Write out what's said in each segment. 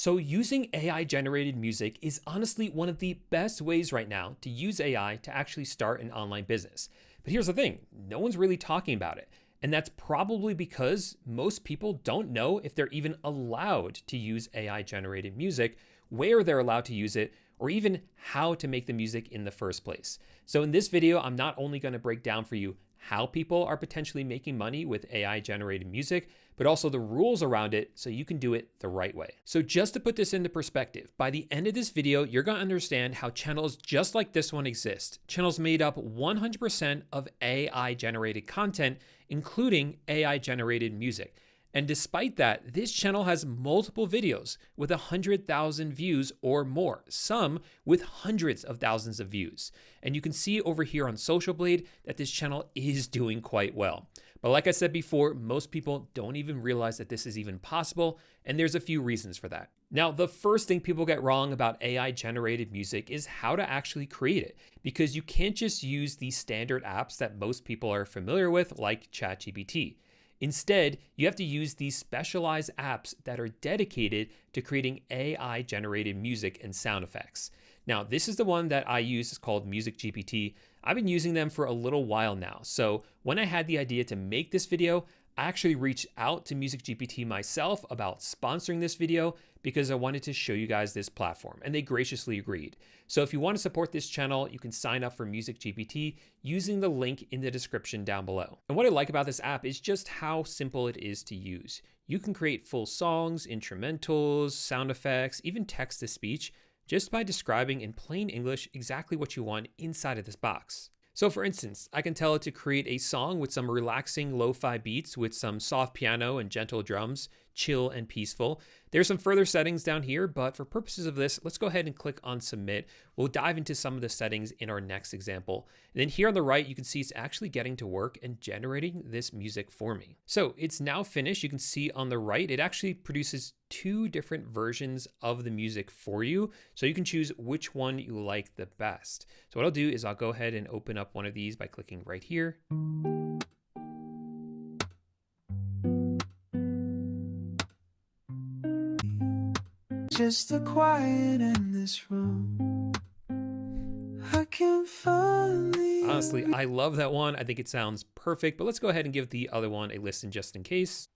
So using AI generated music is honestly one of the best ways right now to use AI to actually start an online business. But here's the thing, no one's really talking about it. And that's probably because most people don't know if they're even allowed to use AI generated music, where they're allowed to use it, or even how to make the music in the first place. So in this video, I'm not only going to break down for you how people are potentially making money with AI generated music, but also the rules around it so you can do it the right way. So just to put this into perspective, by the end of this video, you're gonna understand how channels just like this one exist. Channels made up 100% of AI generated content, including AI generated music. And despite that, this channel has multiple videos with 100,000 views or more, some with hundreds of thousands of views. And you can see over here on Social Blade that this channel is doing quite well. But like I said before, most people don't even realize that this is even possible, and there's a few reasons for that. Now, the first thing people get wrong about AI generated music is how to actually create it, because you can't just use the standard apps that most people are familiar with, like ChatGPT. Instead, you have to use these specialized apps that are dedicated to creating AI generated music and sound effects. Now, this is the one that I use. It's called Music GPT. I've been using them for a little while now. So when I had the idea to make this video, I actually reached out to Music GPT myself about sponsoring this video because I wanted to show you guys this platform, and they graciously agreed. So if you want to support this channel, you can sign up for Music GPT using the link in the description down below. And what I like about this app is just how simple it is to use. You can create full songs, instrumentals, sound effects, even text to speech, just by describing in plain English exactly what you want inside of this box. So for instance, I can tell it to create a song with some relaxing lo-fi beats with some soft piano and gentle drums, chill and peaceful. There's some further settings down here, but for purposes of this, let's go ahead and click on submit. We'll dive into some of the settings in our next example. And then here on the right, you can see it's actually getting to work and generating this music for me. So it's now finished. You can see on the right, it actually produces two different versions of the music for you. So you can choose which one you like the best. So what I'll do is I'll go ahead and open up one of these by clicking right here. Just the quiet in this room. I can finally. Honestly, I love that one. I think it sounds perfect, but let's go ahead and give the other one a listen just in case.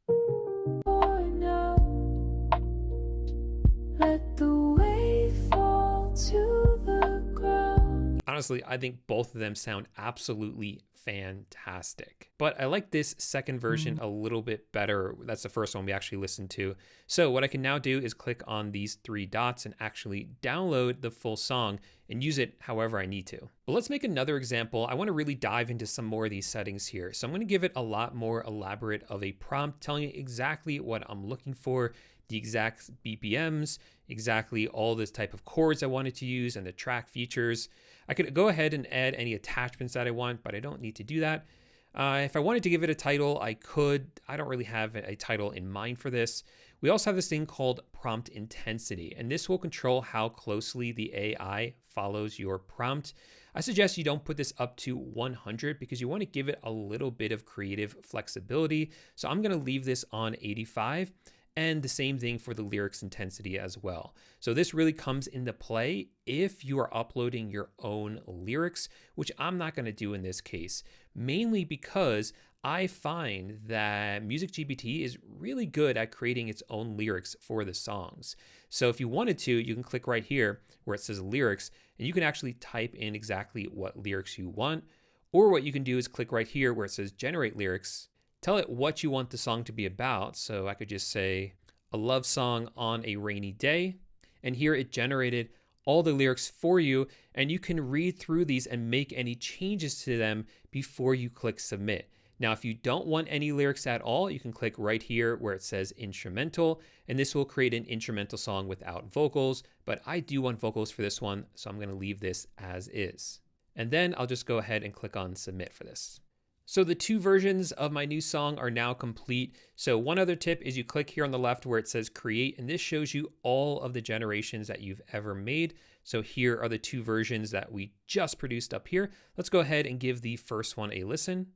Let the wave fall to the ground. Honestly, I think both of them sound absolutely fantastic. But I like this second version a little bit better. That's the first one we actually listened to. So what I can now do is click on these three dots and actually download the full song and use it however I need to. But let's make another example. I want to really dive into some more of these settings here. So I'm going to give it a lot more elaborate of a prompt telling it exactly what I'm looking for, the exact BPMs, exactly all this type of chords I wanted to use and the track features. I could go ahead and add any attachments that I want, but I don't need to do that. If I wanted to give it a title, I could. I don't really have a title in mind for this. We also have this thing called prompt intensity, and this will control how closely the AI follows your prompt. I suggest you don't put this up to 100 because you want to give it a little bit of creative flexibility. So I'm going to leave this on 85. And the same thing for the lyrics intensity as well. So this really comes into play if you are uploading your own lyrics, which I'm not going to do in this case, mainly because I find that Music GPT is really good at creating its own lyrics for the songs. So if you wanted to, you can click right here where it says lyrics, and you can actually type in exactly what lyrics you want. Or what you can do is click right here where it says generate lyrics. Tell it what you want the song to be about. So I could just say a love song on a rainy day. And here it generated all the lyrics for you. And you can read through these and make any changes to them before you click submit. Now, if you don't want any lyrics at all, you can click right here where it says instrumental, and this will create an instrumental song without vocals. But I do want vocals for this one, so I'm going to leave this as is. And then I'll just go ahead and click on submit for this. So the two versions of my new song are now complete. So one other tip is you click here on the left where it says create, and this shows you all of the generations that you've ever made. So here are the two versions that we just produced up here. Let's go ahead and give the first one a listen.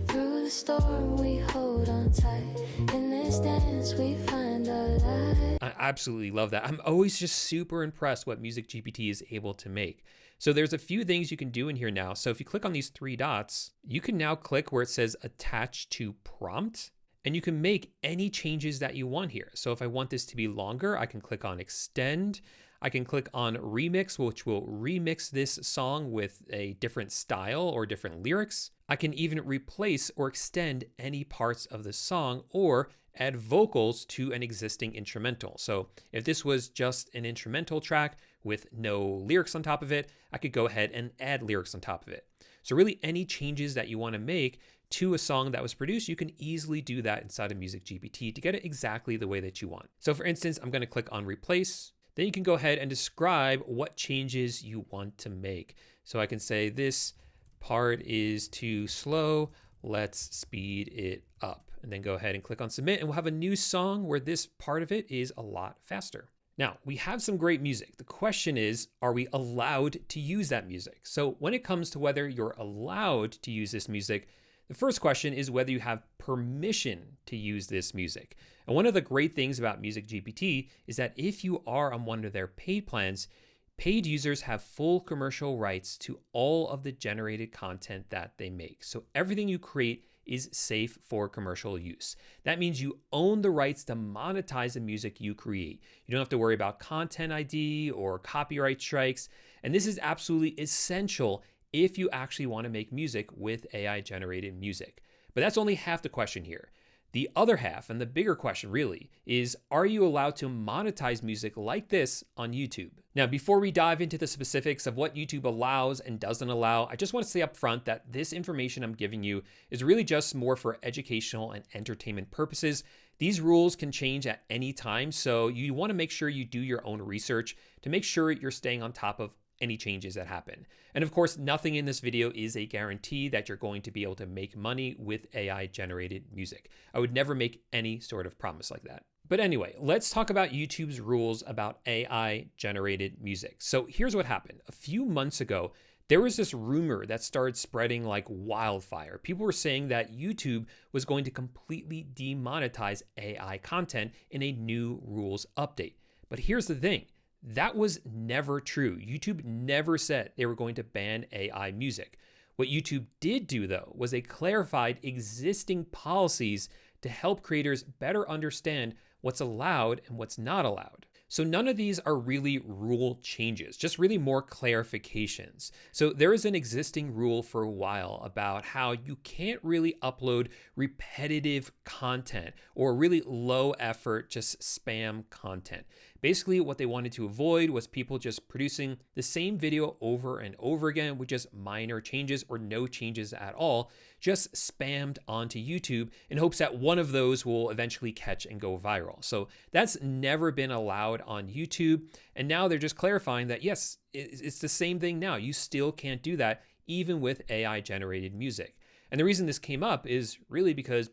Through the storm we hold on tight in this this dance, we find our light. I absolutely love that. I'm always just super impressed what Music GPT is able to make. So there's a few things you can do in here now. So if you click on these three dots, you can now click where it says attach to prompt, and you can make any changes that you want here. So if I want this to be longer, I can click on extend. I can click on remix, which will remix this song with a different style or different lyrics. I can even replace or extend any parts of the song or add vocals to an existing instrumental. So if this was just an instrumental track with no lyrics on top of it, I could go ahead and add lyrics on top of it. So really any changes that you want to make to a song that was produced, you can easily do that inside of Music GPT to get it exactly the way that you want. So for instance, I'm going to click on replace. Then you can go ahead and describe what changes you want to make. So I can say this part is too slow, let's speed it up. And then go ahead and click on submit, and we'll have a new song where this part of it is a lot faster. Now, we have some great music. The question is, are we allowed to use that music? So when it comes to whether you're allowed to use this music, the first question is whether you have permission to use this music. And one of the great things about Music GPT is that if you are on one of their paid plans, paid users have full commercial rights to all of the generated content that they make. So everything you create is safe for commercial use. That means you own the rights to monetize the music you create. You don't have to worry about content ID or copyright strikes. And this is absolutely essential if you actually want to make music with AI generated music. But that's only half the question here. The other half, and the bigger question really, is are you allowed to monetize music like this on YouTube? Now, before we dive into the specifics of what YouTube allows and doesn't allow, I just want to say up front that this information I'm giving you is really just more for educational and entertainment purposes. These rules can change at any time, so you want to make sure you do your own research to make sure you're staying on top of any changes that happen. And of course, nothing in this video is a guarantee that you're going to be able to make money with AI generated music. I would never make any sort of promise like that. But anyway, let's talk about YouTube's rules about AI generated music. So here's what happened. A few months ago, there was this rumor that started spreading like wildfire. People were saying that YouTube was going to completely demonetize AI content in a new rules update. But here's the thing. That was never true. YouTube never said they were going to ban AI music. What YouTube did do, though, was they clarified existing policies to help creators better understand what's allowed and what's not allowed. So none of these are really rule changes, just really more clarifications. So there is an existing rule for a while about how you can't really upload repetitive content or really low effort, just spam content. Basically, what they wanted to avoid was people just producing the same video over and over again with just minor changes or no changes at all, just spammed onto YouTube in hopes that one of those will eventually catch and go viral. So that's never been allowed on YouTube. And now they're just clarifying that, yes, it's the same thing now. You still can't do that even with AI generated music. And the reason this came up is really because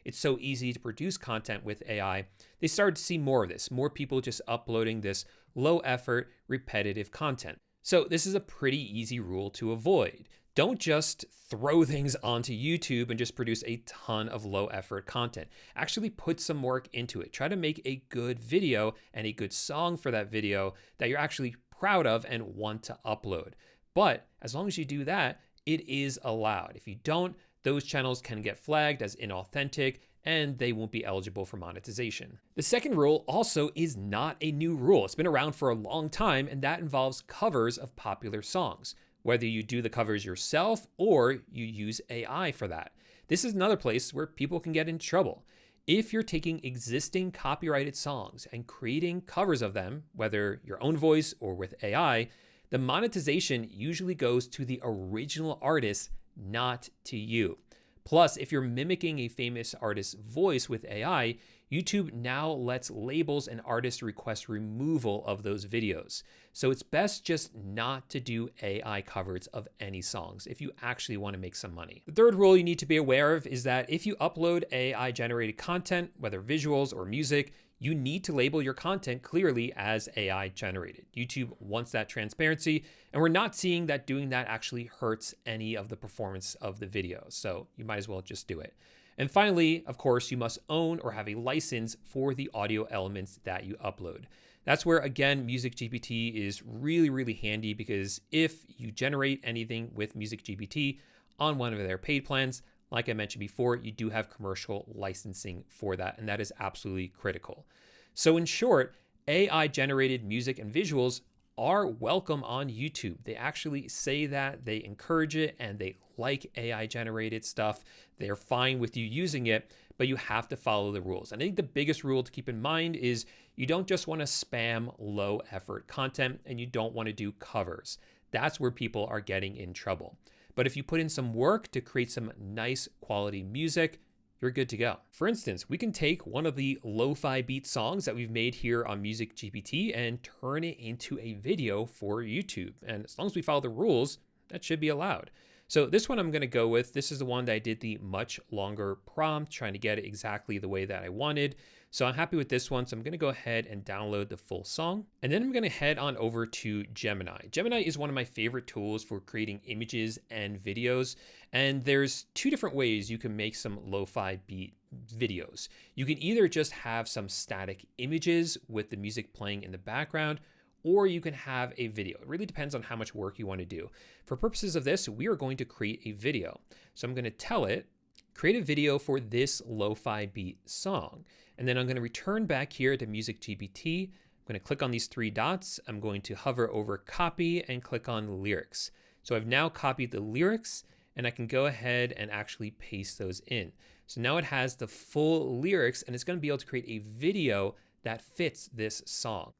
it's so easy to produce content with AI, they started to see more of this, more people just uploading this low effort, repetitive content. So this is a pretty easy rule to avoid. Don't just throw things onto YouTube and just produce a ton of low effort content. Actually put some work into it. Try to make a good video and a good song for that video that you're actually proud of and want to upload. But as long as you do that, it is allowed. If you don't, those channels can get flagged as inauthentic and they won't be eligible for monetization. The second rule also is not a new rule. It's been around for a long time, and that involves covers of popular songs, whether you do the covers yourself or you use AI for that. This is another place where people can get in trouble. If you're taking existing copyrighted songs and creating covers of them, whether your own voice or with AI, the monetization usually goes to the original artist, not to you. Plus, if you're mimicking a famous artist's voice with AI, YouTube now lets labels and artists request removal of those videos. So it's best just not to do AI covers of any songs if you actually want to make some money. The third rule you need to be aware of is that if you upload AI generated content, whether visuals or music, you need to label your content clearly as AI generated. YouTube wants that transparency, and we're not seeing that doing that actually hurts any of the performance of the video. So you might as well just do it. And finally, of course, you must own or have a license for the audio elements that you upload. That's where, again, Music GPT is really, really handy, because if you generate anything with Music GPT on one of their paid plans, like I mentioned before, you do have commercial licensing for that, and that is absolutely critical. So in short, AI generated music and visuals are welcome on YouTube. They actually say that, they encourage it, and they like AI generated stuff. They're fine with you using it, but you have to follow the rules. And I think the biggest rule to keep in mind is you don't just want to spam low effort content, and you don't want to do covers. That's where people are getting in trouble. But if you put in some work to create some nice quality music, you're good to go. For instance, we can take one of the lo-fi beat songs that we've made here on Music GPT and turn it into a video for YouTube. And as long as we follow the rules, that should be allowed. So this one I'm going to go with. This is the one that I did the much longer prompt, trying to get it exactly the way that I wanted. So I'm happy with this one. So I'm going to go ahead and download the full song. And then I'm going to head on over to Gemini. Gemini is one of my favorite tools for creating images and videos. And there's two different ways you can make some lo-fi beat videos. You can either just have some static images with the music playing in the background, or you can have a video. It really depends on how much work you want to do. For purposes of this, we are going to create a video. So I'm going to tell it, create a video for this lo-fi beat song. And then I'm going to return back here to Music GPT. I'm going to click on these three dots. I'm going to hover over copy and click on lyrics. So I've now copied the lyrics, and I can go ahead and actually paste those in. So now it has the full lyrics, and it's going to be able to create a video that fits this song.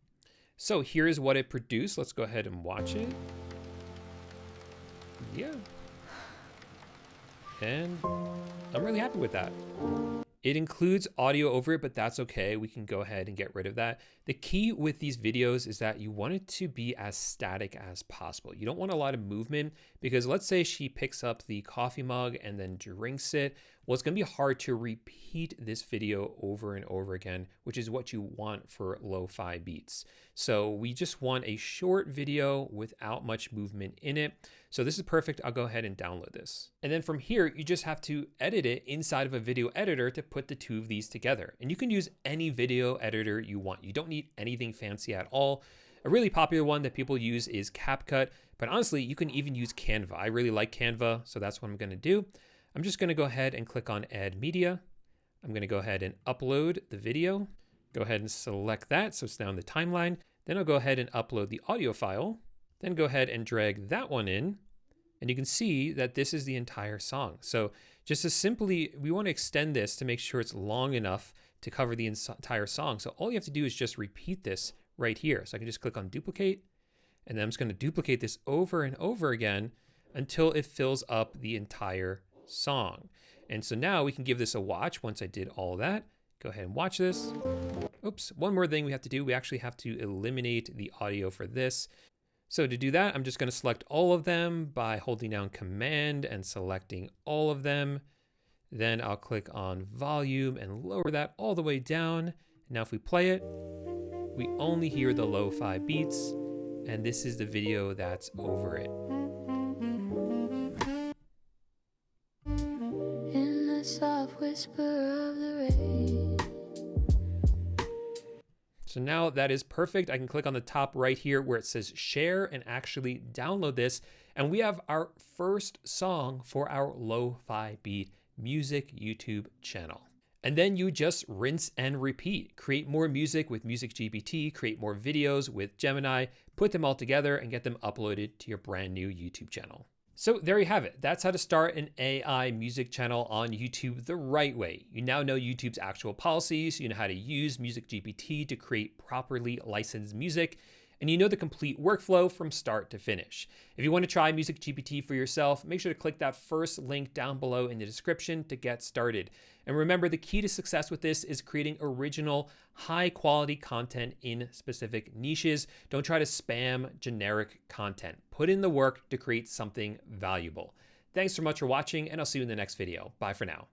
So here's what it produced. Let's go ahead and watch it. Yeah. And I'm really happy with that. It includes audio over it, but that's okay. We can go ahead and get rid of that. The key with these videos is that you want it to be as static as possible. You don't want a lot of movement, because let's say she picks up the coffee mug and then drinks it. Well, it's going to be hard to repeat this video over and over again, which is what you want for lo-fi beats. So we just want a short video without much movement in it. So this is perfect. I'll go ahead and download this. And then from here, you just have to edit it inside of a video editor to put the two of these together. And you can use any video editor you want. You don't need anything fancy at all. A really popular one that people use is CapCut, but honestly, you can even use Canva. I really like Canva, so that's what I'm going to do. I'm just going to go ahead and click on Add Media. I'm going to go ahead and upload the video. Go ahead and select that so it's now in the timeline. Then I'll go ahead and upload the audio file. Then go ahead and drag that one in. And you can see that this is the entire song. So just as simply, we want to extend this to make sure it's long enough to cover the entire song. So all you have to do is just repeat this right here. So I can just click on duplicate, and then I'm just going to duplicate this over and over again until it fills up the entire song. And so now we can give this a watch. Once I did all that, go ahead and watch this. Oops, one more thing we have to do. We actually have to eliminate the audio for this. So to do that, I'm just going to select all of them by holding down Command and selecting all of them. Then I'll click on volume and lower that all the way down. Now if we play it, we only hear the lo-fi beats, and this is the video that's over it. In the soft whisper of the rain. So now that is perfect. I can click on the top right here where it says share and actually download this. And we have our first song for our lo-fi beat music YouTube channel. And then you just rinse and repeat. Create more music with Music GPT, create more videos with Gemini, put them all together and get them uploaded to your brand new YouTube channel. So there you have it. That's how to start an AI music channel on YouTube the right way. You now know YouTube's actual policies, you know how to use Music GPT to create properly licensed music, and you know the complete workflow from start to finish. If you want to try Music GPT for yourself, make sure to click that first link down below in the description to get started. And remember, the key to success with this is creating original, high quality content in specific niches. Don't try to spam generic content. Put in the work to create something valuable. Thanks so much for watching, and I'll see you in the next video. Bye for now.